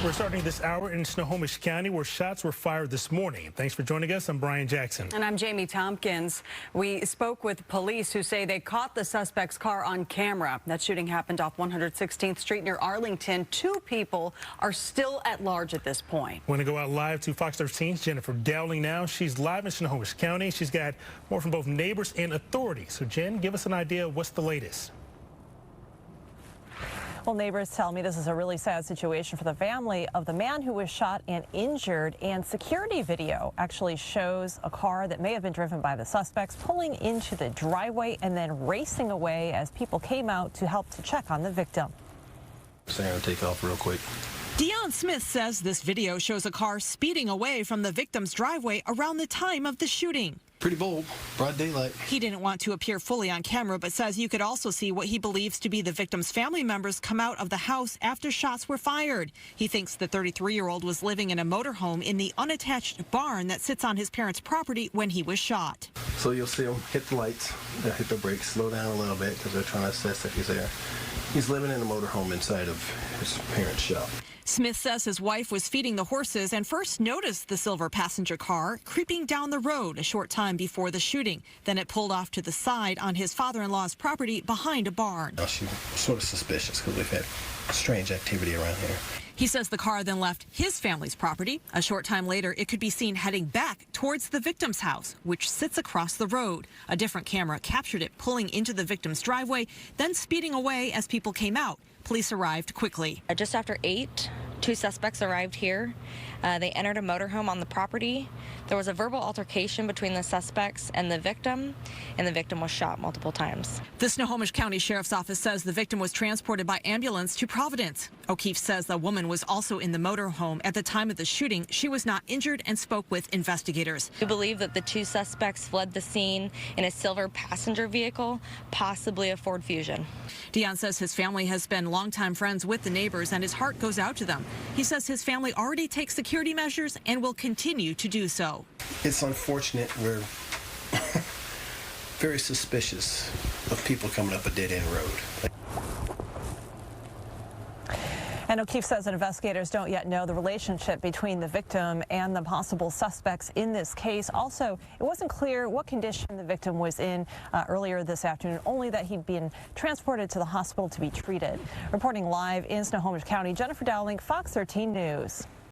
We're starting this hour in Snohomish County where shots were fired this morning. Thanks for joining us. I'm Brian Jackson. And I'm Jamie Tompkins. We spoke with police who say they caught the suspect's car on camera. That shooting happened off 116th Street near Arlington. 2 people are still at large at this point. Want to go out live to Fox 13's Jennifer Dowling now. She's live in Snohomish County. She's got more from both neighbors and authorities. So Jen, give us an idea of what's the latest. Well, neighbors tell me this is a really sad situation for the family of the man who was shot and injured, and security video actually shows a car that may have been driven by the suspects pulling into the driveway and then racing away as people came out to help to check on the victim. So I'm going to take off real quick. Deon Smith says this video shows a car speeding away from the victim's driveway around the time of the shooting. Pretty bold, broad daylight. He didn't want to appear fully on camera, but says you could also see what he believes to be the victim's family members come out of the house after shots were fired. He thinks the 33-year-old was living in a motorhome in the unattached barn that sits on his parents' property when he was shot. So you'll see him hit the lights, hit the brakes, slow down a little bit because they're trying to assess if he's there. He's living in a motorhome inside of his parents' shop. Smith says his wife was feeding the horses and first noticed the silver passenger car creeping down the road a short time before the shooting. Then it pulled off to the side on his father-in-law's property behind a barn. She's sort of suspicious because we've had strange activity around here. He says the car then left his family's property. A short time later, it could be seen heading back towards the victim's house, which sits across the road. A different camera captured it pulling into the victim's driveway, then speeding away as people came out. Police arrived quickly. Just after 8, 2 suspects arrived here. They entered a motorhome on the property. There was a verbal altercation between the suspects and the victim was shot multiple times. The Snohomish County Sheriff's Office says the victim was transported by ambulance to Providence. O'Keefe says the woman was also in the motorhome at the time of the shooting. She was not injured and spoke with investigators. We believe that the 2 suspects fled the scene in a silver passenger vehicle, possibly a Ford Fusion. Deon says his family has been longtime friends with the neighbors and his heart goes out to them. He says his family already takes security measures and will continue to do so. It's unfortunate. We're very suspicious of people coming up a dead-end road. And O'Keefe says that investigators don't yet know the relationship between the victim and the possible suspects in this case. Also, it wasn't clear what condition the victim was in earlier this afternoon, only that he'd been transported to the hospital to be treated. Reporting live in Snohomish County, Jennifer Dowling, Fox 13 News.